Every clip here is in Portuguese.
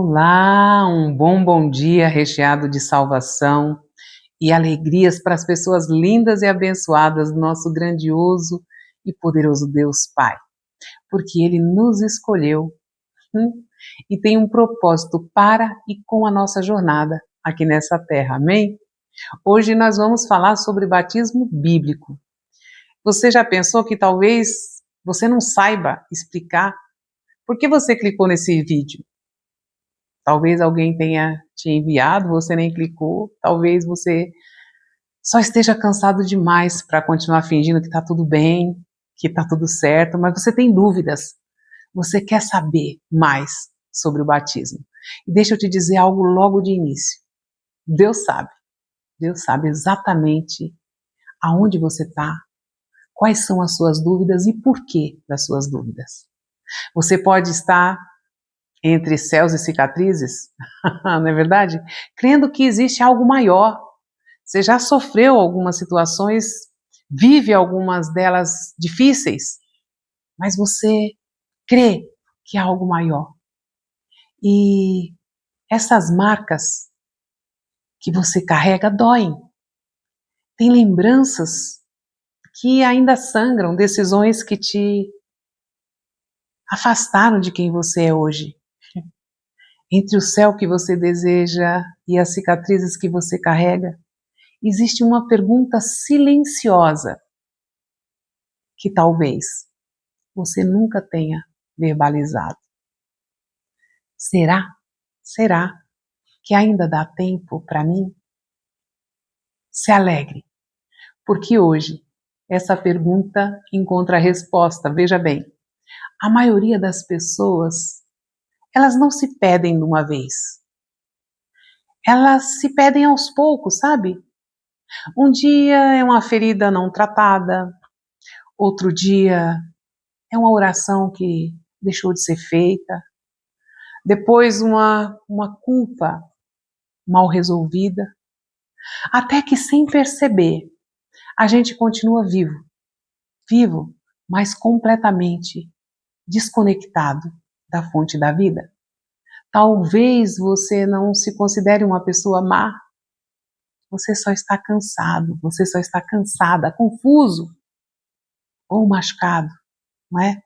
Olá, um bom dia recheado de salvação e alegrias para as pessoas lindas e abençoadas do nosso grandioso e poderoso Deus Pai, porque Ele nos escolheu, e tem um propósito para e com a nossa jornada aqui nessa terra, amém? Hoje nós vamos falar sobre batismo bíblico. Você já pensou que talvez você não saiba explicar por que você clicou nesse vídeo? Talvez alguém tenha te enviado, você nem clicou. Talvez você só esteja cansado demais para continuar fingindo que está tudo bem, que está tudo certo, mas você tem dúvidas. Você quer saber mais sobre o batismo. E deixa eu te dizer algo logo de início. Deus sabe exatamente aonde você está, quais são as suas dúvidas e por que das suas dúvidas. Você pode estar entre céus e cicatrizes, não é verdade? Crendo que existe algo maior. Você já sofreu algumas situações, vive algumas delas difíceis, mas você crê que há algo maior. E essas marcas que você carrega doem. Tem lembranças que ainda sangram, decisões que te afastaram de quem você é hoje. Entre o céu que você deseja e as cicatrizes que você carrega, existe uma pergunta silenciosa que talvez você nunca tenha verbalizado. Será que ainda dá tempo para mim? Se alegre, porque hoje essa pergunta encontra a resposta. Veja bem, a maioria das pessoas, elas não se pedem de uma vez. Elas se pedem aos poucos, sabe? Um dia é uma ferida não tratada, outro dia é uma oração que deixou de ser feita, depois uma culpa mal resolvida, até que sem perceber, a gente continua vivo, mas completamente desconectado da fonte da vida. Talvez você não se considere uma pessoa má, você só está cansado, você só está cansada, confuso ou machucado, não é?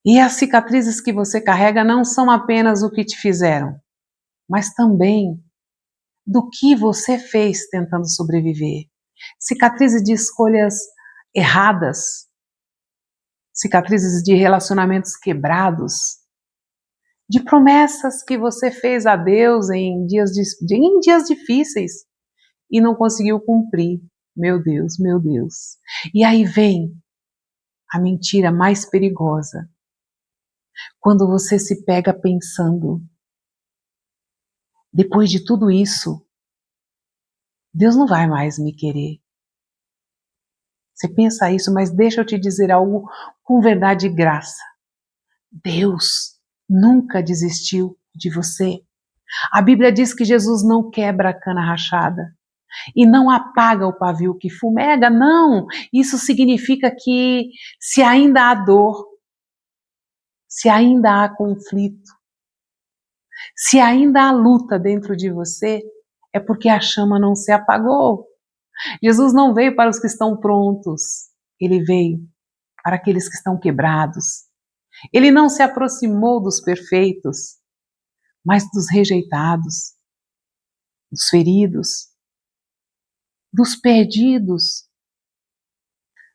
E as cicatrizes que você carrega não são apenas o que te fizeram, mas também do que você fez tentando sobreviver. Cicatrizes de escolhas erradas, cicatrizes de relacionamentos quebrados, de promessas que você fez a Deus em dias difíceis e não conseguiu cumprir. Meu Deus, meu Deus. E aí vem a mentira mais perigosa. Quando você se pega pensando, depois de tudo isso, Deus não vai mais me querer. Você pensa isso, mas deixa eu te dizer algo com verdade e graça. Deus nunca desistiu de você. A Bíblia diz que Jesus não quebra a cana rachada e não apaga o pavio que fumega, não. Isso significa que se ainda há dor, se ainda há conflito, se ainda há luta dentro de você, é porque a chama não se apagou. Jesus não veio para os que estão prontos, Ele veio para aqueles que estão quebrados. Ele não se aproximou dos perfeitos, mas dos rejeitados, dos feridos, dos perdidos,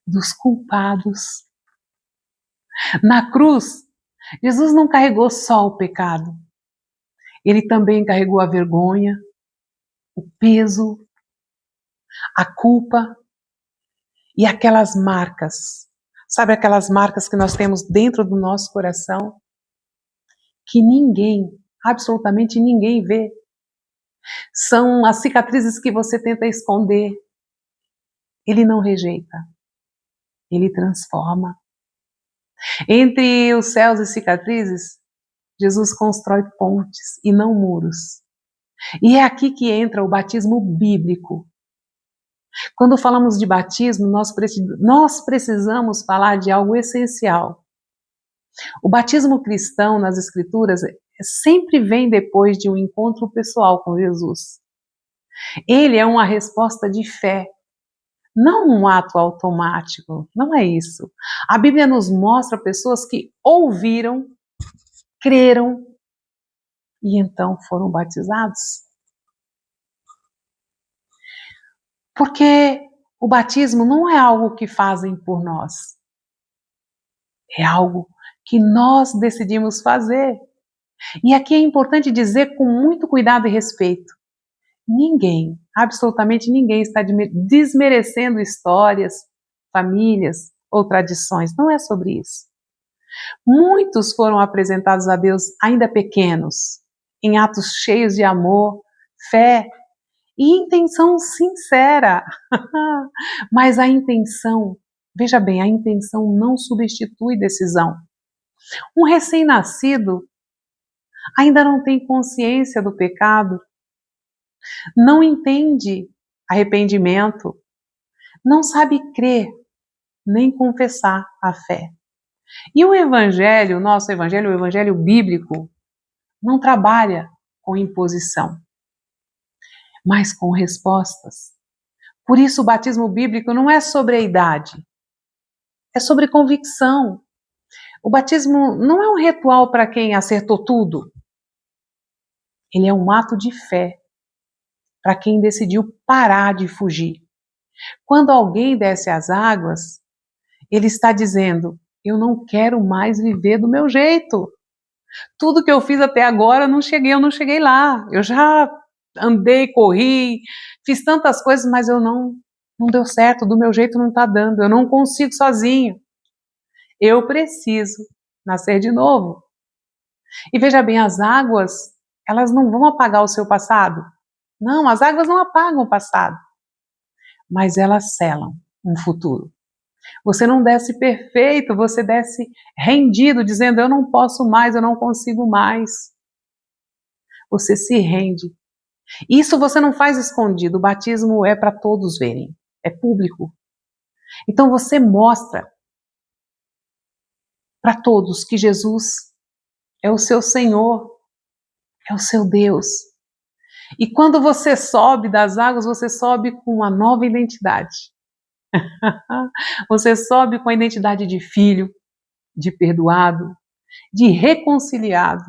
dos culpados. Na cruz, Jesus não carregou só o pecado, Ele também carregou a vergonha, o peso, a culpa e aquelas marcas. Sabe aquelas marcas que nós temos dentro do nosso coração? Que ninguém, absolutamente ninguém vê. São as cicatrizes que você tenta esconder. Ele não rejeita, Ele transforma. Entre os céus e cicatrizes, Jesus constrói pontes e não muros. E é aqui que entra o batismo bíblico. Quando falamos de batismo, nós precisamos falar de algo essencial. O batismo cristão nas Escrituras sempre vem depois de um encontro pessoal com Jesus. Ele é uma resposta de fé, não um ato automático, não é isso. A Bíblia nos mostra pessoas que ouviram, creram e então foram batizados. Porque o batismo não é algo que fazem por nós, é algo que nós decidimos fazer. E aqui é importante dizer com muito cuidado e respeito: ninguém, absolutamente ninguém, está desmerecendo histórias, famílias ou tradições. Não é sobre isso. Muitos foram apresentados a Deus ainda pequenos, em atos cheios de amor, fé e intenção sincera. Mas a intenção, veja bem, a intenção não substitui decisão. Um recém-nascido ainda não tem consciência do pecado, não entende arrependimento, não sabe crer, nem confessar a fé. E o Evangelho, o nosso Evangelho, o Evangelho bíblico, não trabalha com imposição, mas com respostas. Por isso o batismo bíblico não é sobre a idade, é sobre convicção. O batismo não é um ritual para quem acertou tudo. Ele é um ato de fé para quem decidiu parar de fugir. Quando alguém desce às águas, ele está dizendo: eu não quero mais viver do meu jeito. Tudo que eu fiz até agora, eu não cheguei lá. Eu já andei, corri, fiz tantas coisas, mas não deu certo, do meu jeito não está dando, eu não consigo sozinho. Eu preciso nascer de novo. E veja bem, as águas, elas não vão apagar o seu passado. Não, as águas não apagam o passado, mas elas selam um futuro. Você não desce perfeito, você desce rendido, dizendo: eu não posso mais, eu não consigo mais. Você se rende. Isso você não faz escondido, o batismo é para todos verem, é público. Então você mostra para todos que Jesus é o seu Senhor, é o seu Deus. E quando você sobe das águas, você sobe com uma nova identidade. Você sobe com a identidade de filho, de perdoado, de reconciliado.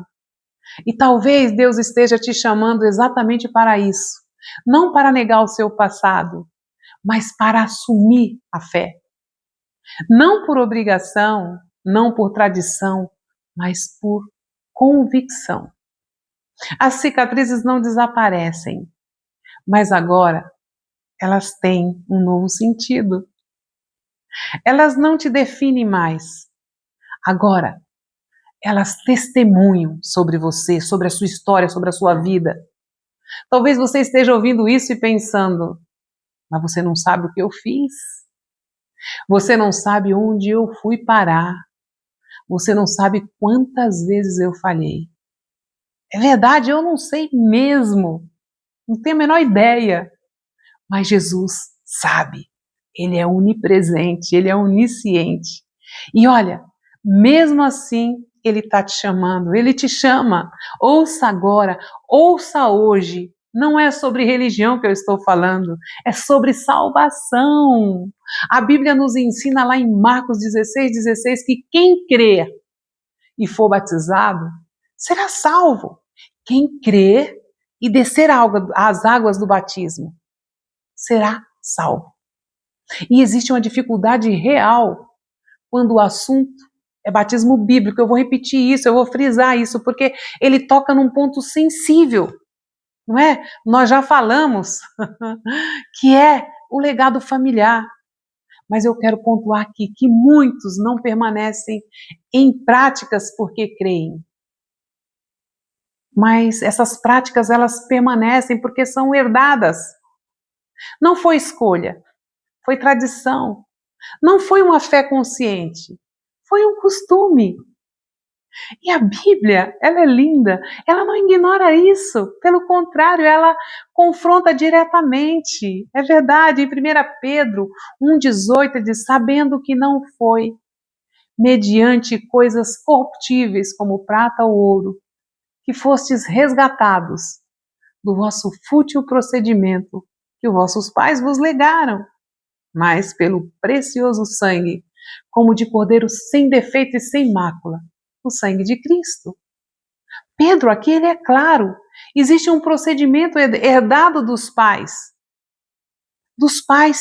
E talvez Deus esteja te chamando exatamente para isso. Não para negar o seu passado, mas para assumir a fé. Não por obrigação, não por tradição, mas por convicção. As cicatrizes não desaparecem, mas agora elas têm um novo sentido. Elas não te definem mais. Agora, elas testemunham sobre você, sobre a sua história, sobre a sua vida. Talvez você esteja ouvindo isso e pensando: mas você não sabe o que eu fiz. Você não sabe onde eu fui parar. Você não sabe quantas vezes eu falhei. É verdade, eu não sei mesmo. Não tenho a menor ideia. Mas Jesus sabe. Ele é onipresente, ele é onisciente. E olha, mesmo assim, ele está te chamando, ele te chama. Ouça agora, ouça hoje. Não é sobre religião que eu estou falando, é sobre salvação. A Bíblia nos ensina lá em Marcos 16:16 que quem crer e for batizado será salvo. Quem crer e descer as águas do batismo será salvo. E existe uma dificuldade real quando o assunto é batismo bíblico. Eu vou repetir isso, eu vou frisar isso, porque ele toca num ponto sensível, não é? Nós já falamos que é o legado familiar, mas eu quero pontuar aqui que muitos não permanecem em práticas porque creem. Mas essas práticas, elas permanecem porque são herdadas. Não foi escolha, foi tradição. Não foi uma fé consciente, foi um costume. E a Bíblia, ela é linda, ela não ignora isso, pelo contrário, ela confronta diretamente. É verdade, em 1 Pedro 1,18 diz: sabendo que não foi mediante coisas corruptíveis como prata ou ouro, que fostes resgatados do vosso fútil procedimento que os vossos pais vos legaram, mas pelo precioso sangue, como de cordeiro sem defeito e sem mácula, o sangue de Cristo. Pedro, aqui ele é claro, existe um procedimento herdado dos pais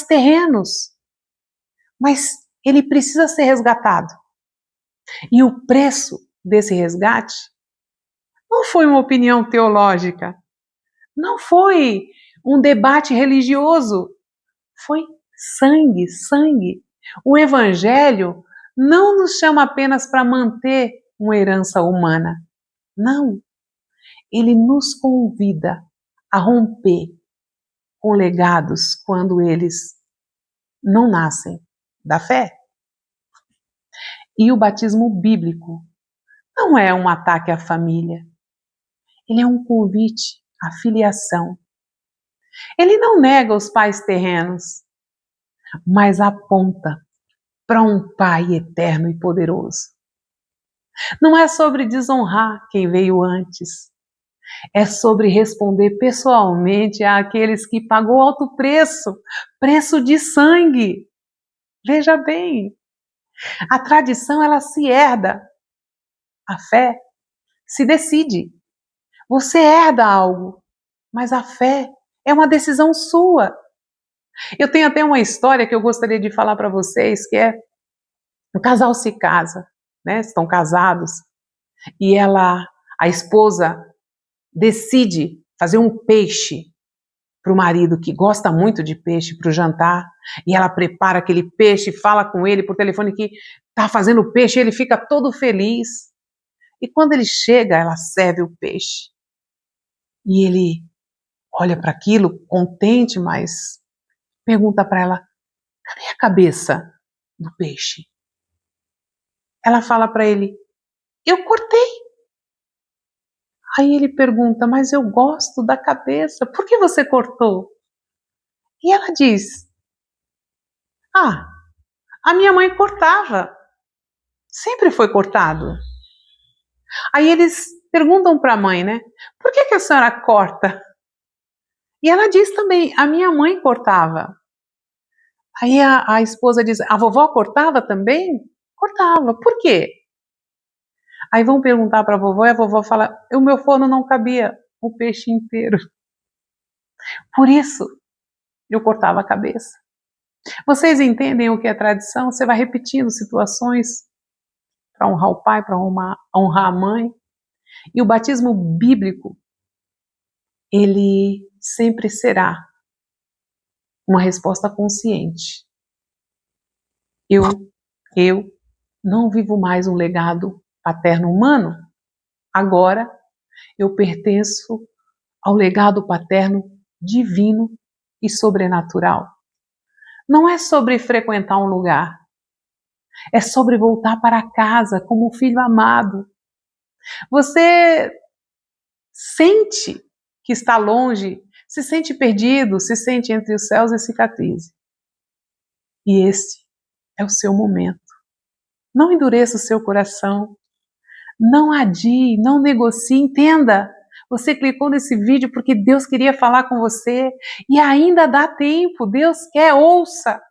terrenos, mas ele precisa ser resgatado. E o preço desse resgate não foi uma opinião teológica, não foi um debate religioso, foi sangue, sangue. O Evangelho não nos chama apenas para manter uma herança humana, não. Ele nos convida a romper com legados quando eles não nascem da fé. E o batismo bíblico não é um ataque à família, ele é um convite à filiação. Ele não nega os pais terrenos, mas aponta para um Pai eterno e poderoso. Não é sobre desonrar quem veio antes, é sobre responder pessoalmente àqueles que pagou alto preço, preço de sangue. Veja bem, a tradição ela se herda, a fé se decide. Você herda algo, mas a fé é uma decisão sua. Eu tenho até uma história que eu gostaria de falar para vocês, que é um casal se casa, né? Estão casados e a esposa decide fazer um peixe para o marido que gosta muito de peixe para o jantar e ela prepara aquele peixe, fala com ele por telefone que está fazendo o peixe, e ele fica todo feliz. E quando ele chega, ela serve o peixe e ele olha para aquilo contente, mas pergunta para ela: cadê a cabeça do peixe? Ela fala para ele: eu cortei. Aí ele pergunta: mas eu gosto da cabeça, por que você cortou? E ela diz: ah, a minha mãe cortava, sempre foi cortado. Aí eles perguntam para a mãe, né? Por que a senhora corta? E ela diz também: a minha mãe cortava. Aí a esposa diz: a vovó cortava também? Cortava. Por quê? Aí vão perguntar para a vovó e a vovó fala: o meu forno não cabia o peixe inteiro. Por isso eu cortava a cabeça. Vocês entendem o que é tradição? Você vai repetindo situações para honrar o pai, para honrar a mãe. E o batismo bíblico, ele sempre será uma resposta consciente. Eu não vivo mais um legado paterno humano. Agora eu pertenço ao legado paterno divino e sobrenatural. Não é sobre frequentar um lugar, é sobre voltar para casa como um filho amado. Você sente que está longe, se sente perdido, se sente entre os céus e cicatrizes. E esse é o seu momento. Não endureça o seu coração, não adie, não negocie, entenda. Você clicou nesse vídeo porque Deus queria falar com você e ainda dá tempo, Deus quer, ouça.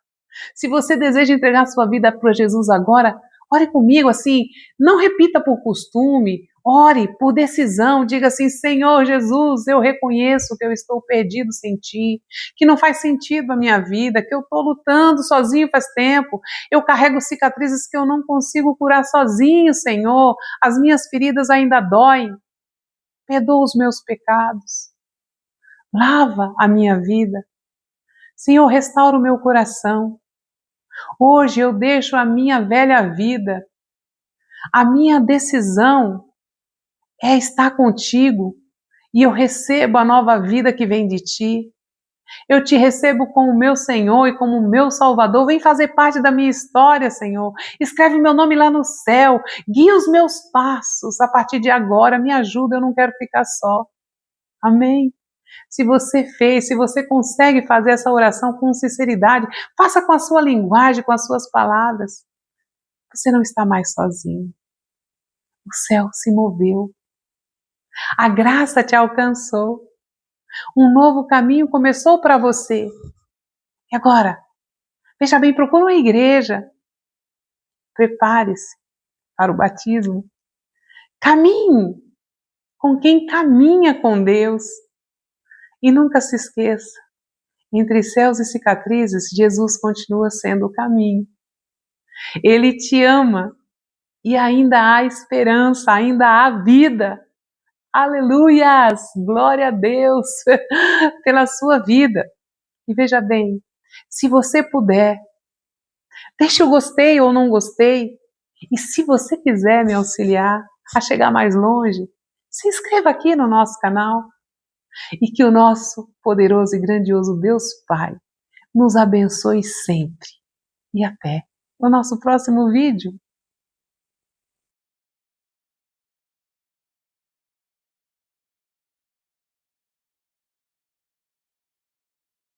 Se você deseja entregar sua vida para Jesus agora, ore comigo assim, não repita por costume, ore por decisão, diga assim: Senhor Jesus, eu reconheço que eu estou perdido sem Ti, que não faz sentido a minha vida, que eu estou lutando sozinho faz tempo, eu carrego cicatrizes que eu não consigo curar sozinho, Senhor, as minhas feridas ainda doem, perdoa os meus pecados, lava a minha vida, Senhor, restaura o meu coração. Hoje eu deixo a minha velha vida. A minha decisão é estar contigo e eu recebo a nova vida que vem de ti. Eu te recebo como meu Senhor e como meu Salvador. Vem fazer parte da minha história, Senhor. Escreve meu nome lá no céu. Guia os meus passos a partir de agora. Me ajuda, eu não quero ficar só. Amém? Se você fez, se você consegue fazer essa oração com sinceridade, faça com a sua linguagem, com as suas palavras. Você não está mais sozinho. O céu se moveu. A graça te alcançou. Um novo caminho começou para você. E agora, veja bem, procura uma igreja. Prepare-se para o batismo. Caminhe com quem caminha com Deus. E nunca se esqueça, entre céus e cicatrizes, Jesus continua sendo o caminho. Ele te ama e ainda há esperança, ainda há vida. Aleluias! Glória a Deus pela sua vida. E veja bem, se você puder, deixe o gostei ou não gostei. E se você quiser me auxiliar a chegar mais longe, se inscreva aqui no nosso canal. E que o nosso poderoso e grandioso Deus Pai nos abençoe sempre. E até o nosso próximo vídeo.